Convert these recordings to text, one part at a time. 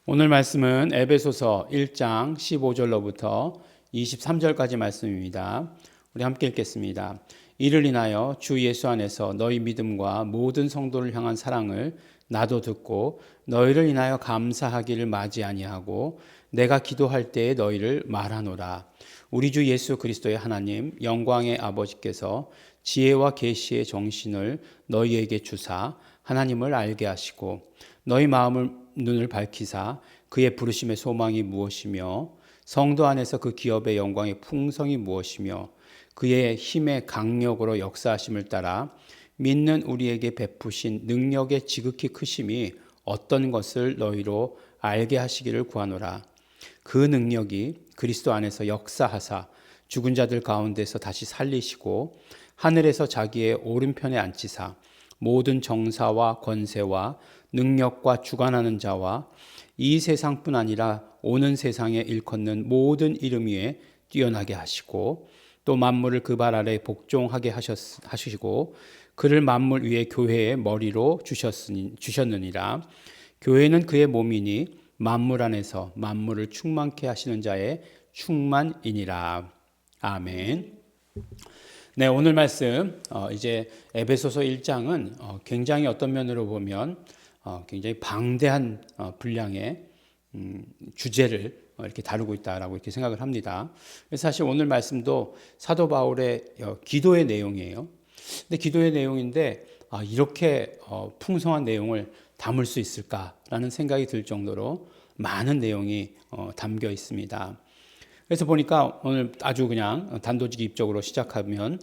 오늘 말씀은 에베소서 1장 15절로부터 23절까지 말씀입니다. 우리 함께 읽겠습니다. 이를 인하여 주 예수 안에서 너희 믿음과 모든 성도를 향한 사랑을 나도 듣고 너희를 인하여 감사하기를 마지 아니하고 내가 기도할 때에 너희를 말하노라. 우리 주 예수 그리스도의 하나님 영광의 아버지께서 지혜와 계시의 정신을 너희에게 주사 하나님을 알게 하시고 너희 마음을 눈을 밝히사 그의 부르심의 소망이 무엇이며 성도 안에서 그 기업의 영광의 풍성이 무엇이며 그의 힘의 강력으로 역사하심을 따라 믿는 우리에게 베푸신 능력의 지극히 크심이 어떤 것을 너희로 알게 하시기를 구하노라. 그 능력이 그리스도 안에서 역사하사 죽은 자들 가운데서 다시 살리시고 하늘에서 자기의 오른편에 앉히사 모든 정사와 권세와 능력과 주관하는 자와 이 세상뿐 아니라 오는 세상에 일컫는 모든 이름 위에 뛰어나게 하시고 또 만물을 그 발 아래 복종하게 하시고 그를 만물 위에 교회의 머리로 주셨느니라. 교회는 그의 몸이니 만물 안에서 만물을 충만케 하시는 자의 충만이니라. 아멘. 네, 오늘 말씀 이제 에베소서 1장은 굉장히 어떤 면으로 보면 굉장히 방대한 분량의 주제를 이렇게 다루고 있다라고 이렇게 생각을 합니다. 그래서 사실 오늘 말씀도 사도 바울의 기도의 내용이에요. 근데 기도의 내용인데 이렇게 풍성한 내용을 담을 수 있을까라는 생각이 들 정도로 많은 내용이 담겨 있습니다. 그래서 보니까 오늘 아주 그냥 단도직입적으로 시작하면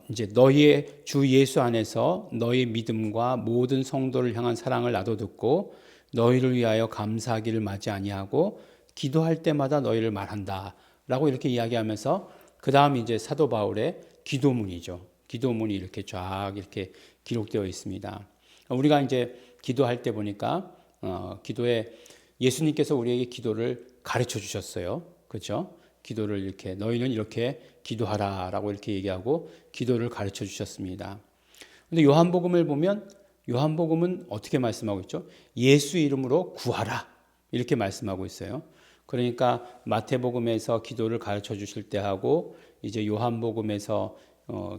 이제 너희의 주 예수 안에서 너희 믿음과 모든 성도를 향한 사랑을 나도 듣고 너희를 위하여 감사하기를 마지 아니하고 기도할 때마다 너희를 말한다라고 이렇게 이야기하면서 그 다음 이제 사도 바울의 기도문이죠. 기도문이 이렇게 쫙 이렇게 기록되어 있습니다. 우리가 이제 기도할 때 보니까 기도에 예수님께서 우리에게 기도를 가르쳐 주셨어요. 그렇죠? 기도를 이렇게 너희는 이렇게 기도하라라고 이렇게 얘기하고 기도를 가르쳐 주셨습니다. 근데 요한복음을 보면 요한복음은 어떻게 말씀하고 있죠? 예수 이름으로 구하라 이렇게 말씀하고 있어요. 그러니까 마태복음에서 기도를 가르쳐 주실 때 하고 이제 요한복음에서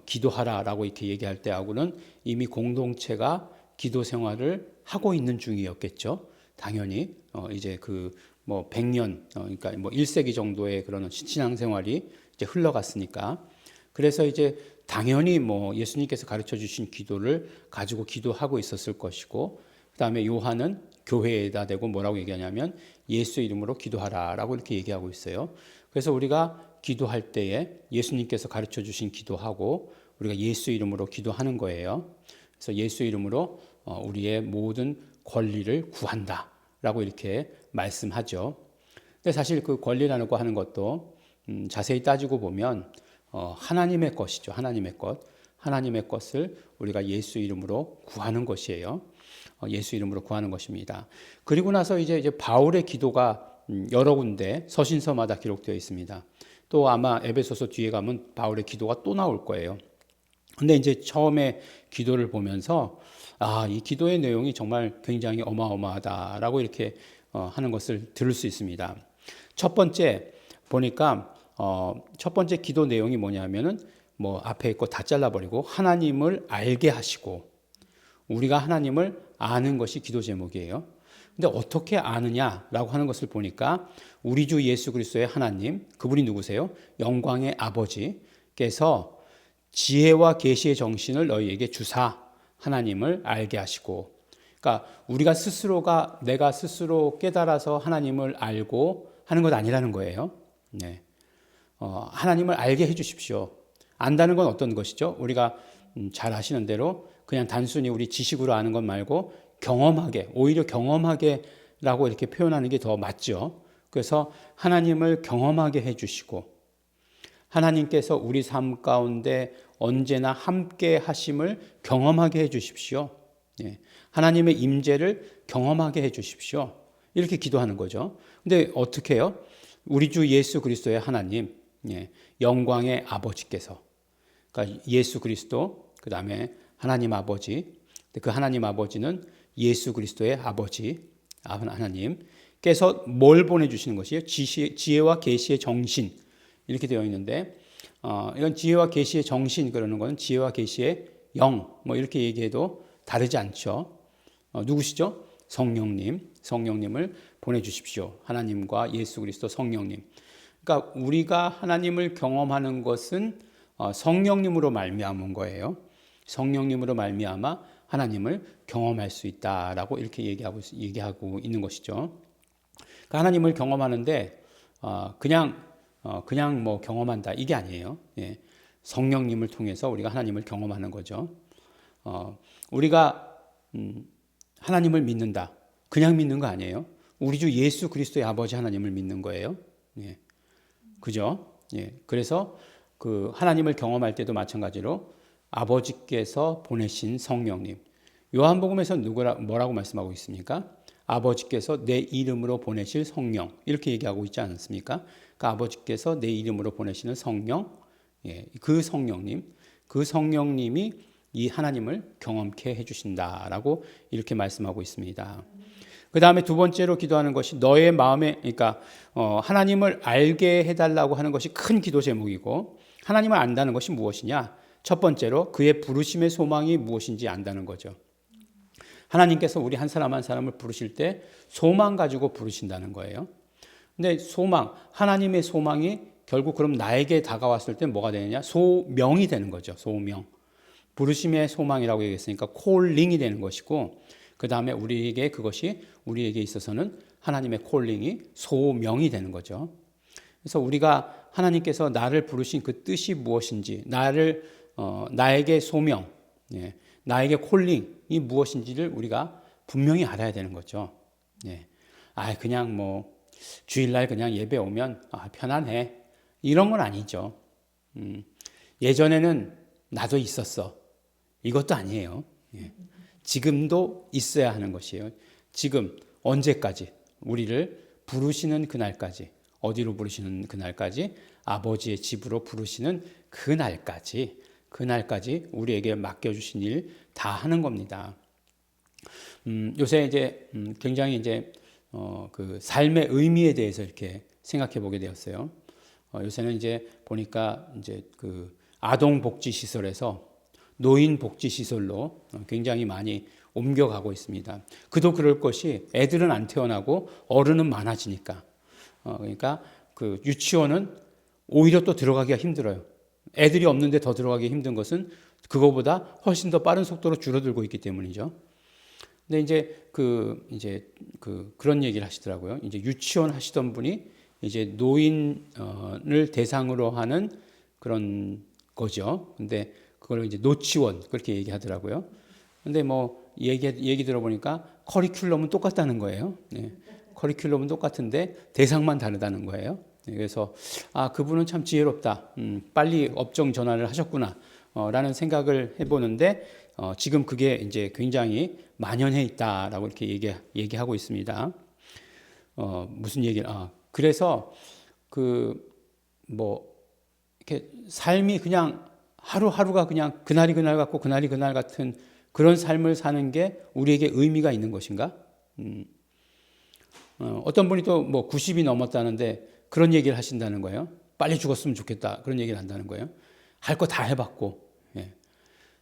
기도하라라고 이렇게 얘기할 때 하고는 이미 공동체가 기도 생활을 하고 있는 중이었겠죠. 당연히 이제 그 뭐 100년 그러니까 뭐 1세기 정도의 그런 신앙 생활이 이제 흘러갔으니까 그래서 이제 당연히 뭐 예수님께서 가르쳐 주신 기도를 가지고 기도하고 있었을 것이고 그다음에 요한은 교회에다 대고 뭐라고 얘기하냐면 예수 이름으로 기도하라라고 이렇게 얘기하고 있어요. 그래서 우리가 기도할 때에 예수님께서 가르쳐 주신 기도하고 우리가 예수 이름으로 기도하는 거예요. 그래서 예수 이름으로 우리의 모든 권리를 구한다라고 이렇게 말씀하죠. 근데 사실 그 권리라고 하는 것도 자세히 따지고 보면 하나님의 것이죠. 하나님의 것. 하나님의 것을 우리가 예수 이름으로 구하는 것이에요. 예수 이름으로 구하는 것입니다. 그리고 나서 이제 바울의 기도가 여러 군데 서신서마다 기록되어 있습니다. 또 아마 에베소서 뒤에 가면 바울의 기도가 또 나올 거예요. 근데 이제 처음에 기도를 보면서 이 기도의 내용이 정말 굉장히 어마어마하다라고 이렇게 하는 것을 들을 수 있습니다. 첫 번째 보니까 첫 번째 기도 내용이 뭐냐면은 뭐 앞에 있고 다 잘라버리고 하나님을 알게 하시고 우리가 하나님을 아는 것이 기도 제목이에요. 근데 어떻게 아느냐라고 하는 것을 보니까 우리 주 예수 그리스도의 하나님 그분이 누구세요? 영광의 아버지께서 지혜와 계시의 정신을 너희에게 주사 하나님을 알게 하시고 그러니까 우리가 스스로가 내가 스스로 깨달아서 하나님을 알고 하는 것 아니라는 거예요. 네. 하나님을 알게 해 주십시오. 안다는 건 어떤 것이죠? 우리가 잘 아시는 대로 그냥 단순히 우리 지식으로 아는 것 말고 경험하게 오히려 경험하게라고 이렇게 표현하는 게 더 맞죠. 그래서 하나님을 경험하게 해 주시고 하나님께서 우리 삶 가운데 언제나 함께 하심을 경험하게 해 주십시오. 예. 하나님의 임재를 경험하게 해 주십시오. 이렇게 기도하는 거죠. 근데 어떻게 해요? 우리 주 예수 그리스도의 하나님, 영광의 아버지께서, 그러니까 예수 그리스도, 그 다음에 하나님 아버지, 그 하나님 아버지는 예수 그리스도의 아버지, 하나님, 하나님께서 뭘 보내주시는 것이에요? 지혜와 계시의 정신 이렇게 되어 있는데 이건 지혜와 계시의 정신 그러는 것은 지혜와 계시의 영 뭐 이렇게 얘기해도 다르지 않죠. 누구시죠? 성령님을 보내주십시오. 하나님과 예수 그리스도 성령님. 그러니까 우리가 하나님을 경험하는 것은 성령님으로 말미암은 거예요. 성령님으로 말미암아 하나님을 경험할 수 있다라고 이렇게 얘기하고 있는 것이죠. 그러니까 하나님을 경험하는데 그냥 뭐 경험한다 이게 아니에요. 예. 성령님을 통해서 우리가 하나님을 경험하는 거죠. 우리가 하나님을 믿는다. 그냥 믿는 거 아니에요. 우리 주 예수 그리스도의 아버지 하나님을 믿는 거예요. 예. 그죠? 예. 그래서 그 하나님을 경험할 때도 마찬가지로 아버지께서 보내신 성령님. 요한복음에서 뭐라고 말씀하고 있습니까? 아버지께서 내 이름으로 보내실 성령. 이렇게 얘기하고 있지 않습니까? 그러니까 아버지께서 내 이름으로 보내시는 성령. 예. 그 성령님이 이 하나님을 경험케 해주신다라고 이렇게 말씀하고 있습니다. 그 다음에 두 번째로 기도하는 것이 너의 마음에, 그러니까 하나님을 알게 해달라고 하는 것이 큰 기도 제목이고 하나님을 안다는 것이 무엇이냐? 첫 번째로 그의 부르심의 소망이 무엇인지 안다는 거죠. 하나님께서 우리 한 사람 한 사람을 부르실 때 소망 가지고 부르신다는 거예요. 근데 하나님의 소망이 결국 그럼 나에게 다가왔을 때 뭐가 되느냐? 소명이 되는 거죠. 소명. 부르심의 소망이라고 얘기했으니까 콜링이 되는 것이고 그 다음에 우리에게 있어서는 하나님의 콜링이 소명이 되는 거죠. 그래서 우리가 하나님께서 나를 부르신 그 뜻이 무엇인지 나에게 소명, 나에게 콜링이 무엇인지를 우리가 분명히 알아야 되는 거죠. 그냥 뭐 주일날 그냥 예배 오면 편안해 이런 건 아니죠. 예전에는 나도 있었어. 이것도 아니에요. 지금도 있어야 하는 것이에요. 지금 언제까지? 우리를 부르시는 그날까지. 어디로 부르시는 그날까지? 아버지의 집으로 부르시는 그날까지 우리에게 맡겨주신 일 다 하는 겁니다. 요새 이제 굉장히 이제 그 삶의 의미에 대해서 이렇게 생각해 보게 되었어요. 요새는 이제 보니까 이제 그 아동 복지 시설에서 노인 복지 시설로 굉장히 많이 옮겨가고 있습니다. 그도 그럴 것이 애들은 안 태어나고 어른은 많아지니까. 그러니까 그 유치원은 오히려 또 들어가기가 힘들어요. 애들이 없는데 더 들어가기 힘든 것은 그거보다 훨씬 더 빠른 속도로 줄어들고 있기 때문이죠. 근데 이제 그런 얘기를 하시더라고요. 이제 유치원 하시던 분이 이제 노인을 대상으로 하는 그런 거죠. 근데 그걸 이제 노치원 그렇게 얘기하더라고요. 근데 뭐 얘기 들어보니까 커리큘럼은 똑같다는 거예요. 커리큘럼은 똑같은데 대상만 다르다는 거예요. 그래서 그분은 참 지혜롭다. 빨리 업종 전환을 하셨구나. 라는 생각을 해보는데 지금 그게 이제 굉장히 만연해 있다라고 이렇게 얘기하고 있습니다. 무슨 얘기를? 그래서 이렇게 삶이 그냥 하루하루가 그냥 그날이 그날 같고 그날이 그날 같은 그런 삶을 사는 게 우리에게 의미가 있는 것인가? 어떤 분이 또 뭐 90이 넘었다는데 그런 얘기를 하신다는 거예요. 빨리 죽었으면 좋겠다. 그런 얘기를 한다는 거예요. 할 거 다 해봤고,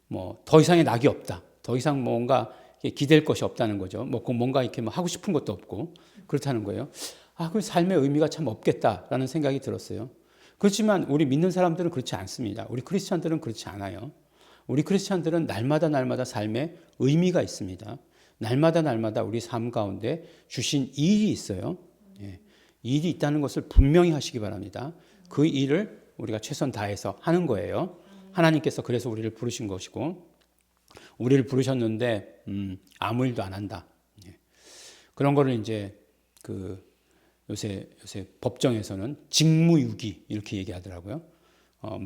뭐 더 이상의 낙이 없다. 더 이상 뭔가 기댈 것이 없다는 거죠. 뭔가 이렇게 하고 싶은 것도 없고 그렇다는 거예요. 그 삶의 의미가 참 없겠다라는 생각이 들었어요. 그렇지만 우리 믿는 사람들은 그렇지 않습니다. 우리 크리스찬들은 그렇지 않아요. 우리 크리스찬들은 날마다 삶의 의미가 있습니다. 날마다 우리 삶 가운데 주신 일이 있어요. 일이 있다는 것을 분명히 하시기 바랍니다. 그 일을 우리가 최선 다해서 하는 거예요. 하나님께서 그래서 우리를 부르신 것이고 우리를 부르셨는데 아무 일도 안 한다. 그런 거를 이제 요새 법정에서는 직무유기 이렇게 얘기하더라고요.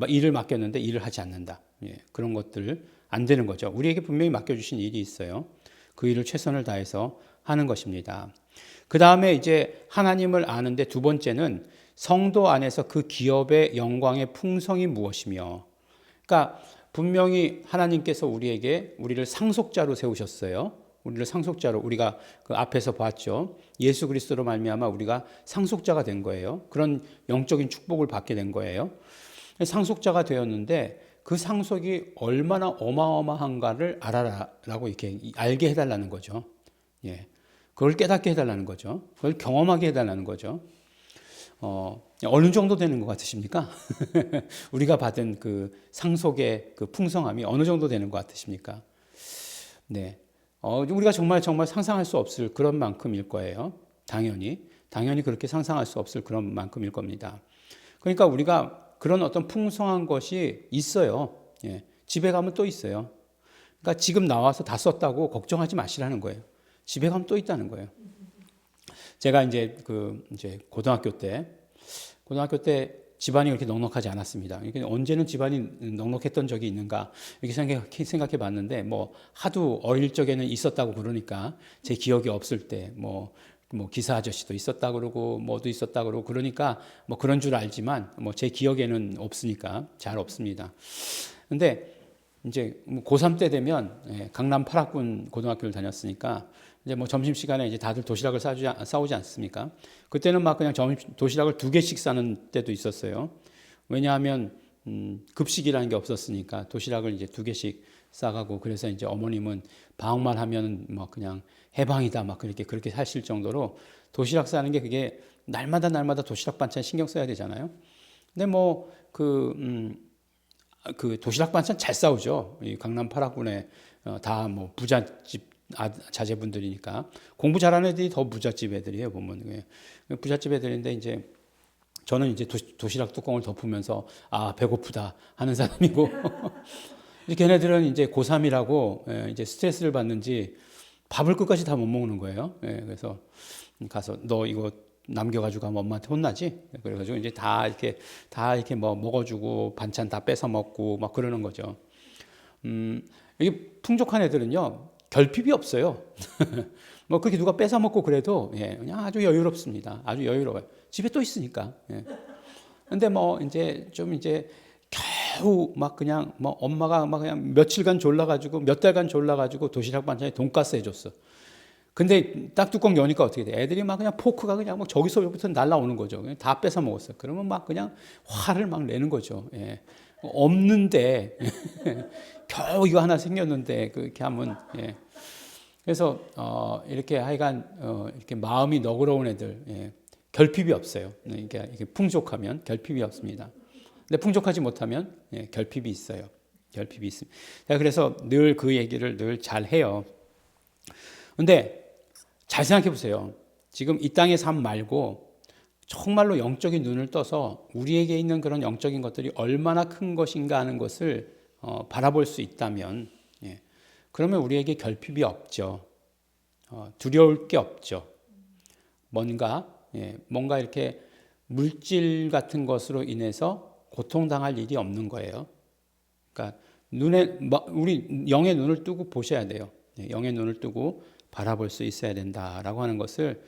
일을 맡겼는데 일을 하지 않는다. 그런 것들 안 되는 거죠. 우리에게 분명히 맡겨주신 일이 있어요. 그 일을 최선을 다해서 하는 것입니다. 그 다음에 이제 하나님을 아는데 두 번째는 성도 안에서 그 기업의 영광의 풍성이 무엇이며, 그러니까 분명히 하나님께서 우리를 상속자로 세우셨어요. 우리를 상속자로 우리가 그 앞에서 봤죠. 예수 그리스도로 말미암아 우리가 상속자가 된 거예요. 그런 영적인 축복을 받게 된 거예요. 상속자가 되었는데 그 상속이 얼마나 어마어마한가를 알아라라고 이렇게 알게 해달라는 거죠. 예, 그걸 깨닫게 해달라는 거죠. 그걸 경험하게 해달라는 거죠. 어느 정도 되는 것 같으십니까? 우리가 받은 그 상속의 그 풍성함이 어느 정도 되는 것 같으십니까? 네. 우리가 정말 상상할 수 없을 그런 만큼일 거예요. 당연히 그렇게 상상할 수 없을 그런 만큼일 겁니다. 그러니까 우리가 그런 어떤 풍성한 것이 있어요. 예. 집에 가면 또 있어요. 그러니까 지금 나와서 다 썼다고 걱정하지 마시라는 거예요. 집에 가면 또 있다는 거예요. 제가 이제 고등학교 때 집안이 그렇게 넉넉하지 않았습니다. 그러니까 언제는 집안이 넉넉했던 적이 있는가 이렇게 생각해 봤는데 뭐 하도 어릴 적에는 있었다고 그러니까 제 기억이 없을 때 뭐 기사 아저씨도 있었다 그러고 뭐도 있었다 그러고 그러니까 뭐 그런 줄 알지만 뭐 제 기억에는 없으니까 잘 없습니다. 근데 이제 고3 때 되면 강남 8학군 고등학교를 다녔으니까 이제 뭐 점심시간에 이제 다들 도시락을 싸오지 않습니까? 그때는 막 그냥 도시락을 2개씩 싸는 때도 있었어요. 왜냐하면 급식이라는 게 없었으니까 도시락을 이제 2개씩 싸가고 그래서 이제 어머님은 방학만 하면 뭐 그냥 해방이다 막 그렇게 하실 정도로 도시락 싸는 게 그게 날마다 도시락 반찬 신경 써야 되잖아요. 근데 뭐 그 도시락 반찬 잘 싸우죠. 이 강남 8학군에 다 뭐 부잣집 자제분들이니까 공부 잘하는 애들이 더 부잣집 애들이에요 보면. 부잣집 애들인데 이제 저는 이제 도시락 뚜껑을 덮으면서 아 배고프다 하는 사람이고 걔네들은 이제 고3이라고 이제 스트레스를 받는지 밥을 끝까지 다 못 먹는 거예요. 그래서 가서 너 이거 남겨가지고 가면 엄마한테 혼나지? 그래가지고 이제 다 이렇게 뭐 먹어주고 반찬 다 뺏어 먹고 막 그러는 거죠. 이게 풍족한 애들은요 결핍이 없어요. 뭐 그렇게 누가 뺏어 먹고 그래도 그냥 아주 여유롭습니다. 아주 여유로워요. 집에 또 있으니까. 근데 뭐 이제 겨우 막 그냥 뭐 엄마가 막 그냥 며칠간 졸라가지고 몇 달간 졸라가지고 도시락 반찬에 돈가스 해줬어. 근데 딱 뚜껑 여니까 어떻게 돼? 애들이 막 그냥 포크가 그냥 막 저기서부터 날라오는 거죠. 그냥 다 뺏어 먹었어. 그러면 막 그냥 화를 막 내는 거죠. 없는데 겨우 이거 하나 생겼는데 그렇게 하면 그래서 이렇게 하여간 이렇게 마음이 너그러운 애들 결핍이 없어요. 이렇게 풍족하면 결핍이 없습니다. 근데 풍족하지 못하면 결핍이 있어요. 결핍이 있습니다. 그래서 늘 그 얘기를 늘 잘 해요. 근데 잘 생각해 보세요. 지금 이 땅의 삶 말고 정말로 영적인 눈을 떠서 우리에게 있는 그런 영적인 것들이 얼마나 큰 것인가 하는 것을 바라볼 수 있다면 그러면 우리에게 결핍이 없죠. 두려울 게 없죠. 뭔가 이렇게 물질 같은 것으로 인해서 고통당할 일이 없는 거예요. 그러니까 우리 영의 눈을 뜨고 보셔야 돼요. 영의 눈을 뜨고 바라볼 수 있어야 된다라고 하는 것을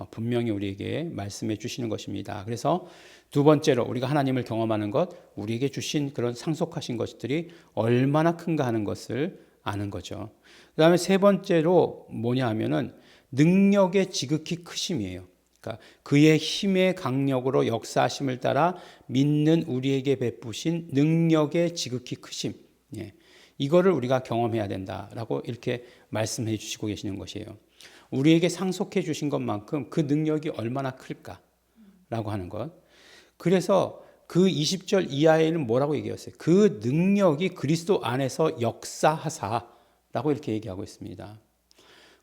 분명히 우리에게 말씀해 주시는 것입니다. 그래서 두 번째로 우리가 하나님을 경험하는 것, 우리에게 주신 그런 상속하신 것들이 얼마나 큰가 하는 것을 아는 거죠. 그 다음에 세 번째로 뭐냐 하면은 능력의 지극히 크심이에요. 그러니까 그의 힘의 강력으로 역사하심을 따라 믿는 우리에게 베푸신 능력의 지극히 크심. 이거를 우리가 경험해야 된다라고 이렇게 말씀해 주시고 계시는 것이에요. 우리에게 상속해 주신 것만큼 그 능력이 얼마나 클까라고 하는 것. 그래서 그 20절 이하에는 뭐라고 얘기했어요? 그 능력이 그리스도 안에서 역사하사라고 이렇게 얘기하고 있습니다.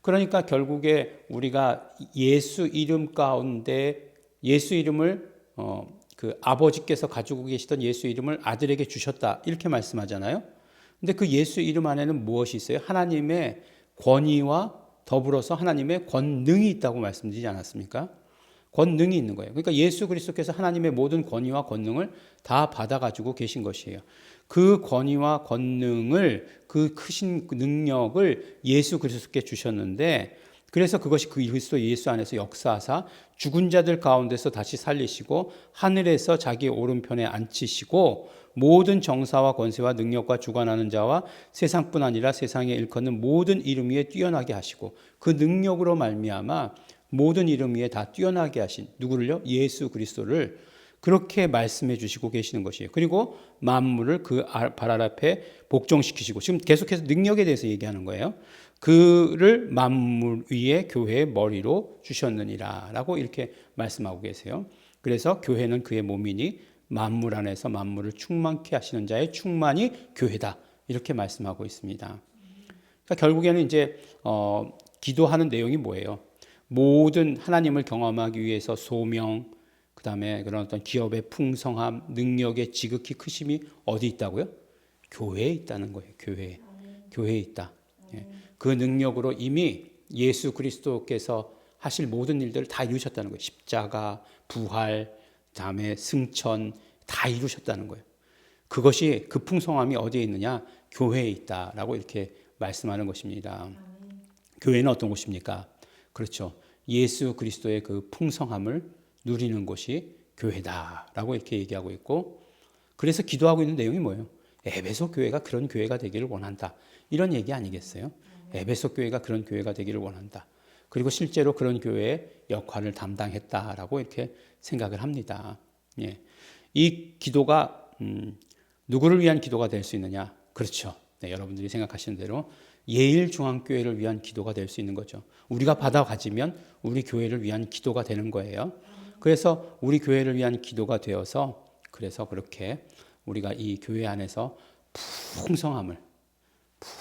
그러니까 결국에 우리가 예수 이름 가운데 예수 이름을 그 아버지께서 가지고 계시던 예수 이름을 아들에게 주셨다 이렇게 말씀하잖아요. 근데 그 예수 이름 안에는 무엇이 있어요? 하나님의 권위와 더불어서 하나님의 권능이 있다고 말씀드리지 않았습니까? 권능이 있는 거예요. 그러니까 예수 그리스도께서 하나님의 모든 권위와 권능을 다 받아가지고 계신 것이에요. 그 권위와 권능을 그 크신 능력을 예수 그리스도께 주셨는데 그래서 그것이 그 그리스도 예수 안에서 역사하사 죽은 자들 가운데서 다시 살리시고 하늘에서 자기 오른편에 앉히시고 모든 정사와 권세와 능력과 주관하는 자와 세상뿐 아니라 세상에 일컫는 모든 이름 위에 뛰어나게 하시고 그 능력으로 말미암아 모든 이름 위에 다 뛰어나게 하신 누구를요? 예수 그리스도를 그렇게 말씀해 주시고 계시는 것이에요. 그리고 만물을 그 발 앞에 복종시키시고 지금 계속해서 능력에 대해서 얘기하는 거예요. 그를 만물 위에 교회의 머리로 주셨느니라 라고 이렇게 말씀하고 계세요. 그래서 교회는 그의 몸이니 만물 안에서 만물을 충만케 하시는 자의 충만이 교회다 이렇게 말씀하고 있습니다. 그러니까 결국에는 이제 기도하는 내용이 뭐예요? 모든 하나님을 경험하기 위해서 소명, 그 다음에 그런 어떤 기업의 풍성함, 능력의 지극히 크심이 어디 있다고요? 교회에 있다는 거예요. 교회에 있다. 그 능력으로 이미 예수 그리스도께서 하실 모든 일들을 다 이루셨다는 거예요. 십자가, 부활, 다음에 승천 다 이루셨다는 거예요. 그것이 그 풍성함이 어디에 있느냐? 교회에 있다라고 이렇게 말씀하는 것입니다. 교회는 어떤 곳입니까? 그렇죠. 예수 그리스도의 그 풍성함을 누리는 곳이 교회다라고 이렇게 얘기하고 있고, 그래서 기도하고 있는 내용이 뭐예요? 에베소 교회가 그런 교회가 되기를 원한다. 이런 얘기 아니겠어요? 에베소 교회가 그런 교회가 되기를 원한다. 그리고 실제로 그런 교회의 역할을 담당했다라고 이렇게 생각을 합니다. 예. 이 기도가 누구를 위한 기도가 될 수 있느냐? 그렇죠. 네, 여러분들이 생각하시는 대로 예일중앙교회를 위한 기도가 될 수 있는 거죠. 우리가 받아 가지면 우리 교회를 위한 기도가 되는 거예요. 그래서 우리 교회를 위한 기도가 되어서 그래서 그렇게 우리가 이 교회 안에서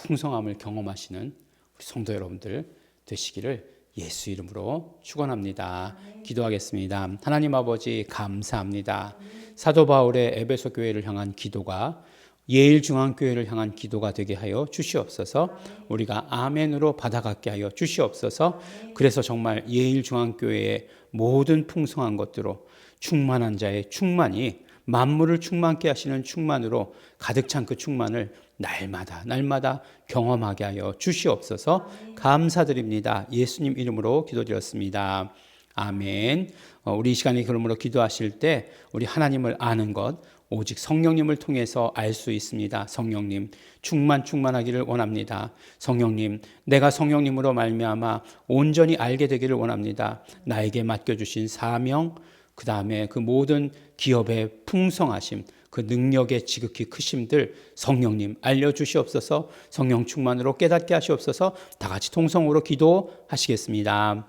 풍성함을 경험하시는 우리 성도 여러분들 되시기를 예수 이름으로 축원합니다. 기도하겠습니다. 하나님 아버지 감사합니다. 사도 바울의 에베소 교회를 향한 기도가 예일중앙교회를 향한 기도가 되게 하여 주시옵소서. 우리가 아멘으로 받아갖게 하여 주시옵소서. 그래서 정말 예일중앙교회의 모든 풍성한 것들로 충만한 자의 충만이 만물을 충만케 하시는 충만으로 가득 찬 그 충만을 날마다 경험하게 하여 주시옵소서. 감사드립니다. 예수님 이름으로 기도드렸습니다. 아멘. 우리 이 시간에 그러므로 기도하실 때 우리 하나님을 아는 것 오직 성령님을 통해서 알 수 있습니다. 성령님 충만하기를 원합니다. 성령님 내가 성령님으로 말미암아 온전히 알게 되기를 원합니다. 나에게 맡겨주신 사명, 그 다음에 그 모든 기업의 풍성하심, 그 능력의 지극히 크심들 성령님 알려주시옵소서. 성령 충만으로 깨닫게 하시옵소서. 다 같이 통성으로 기도하시겠습니다.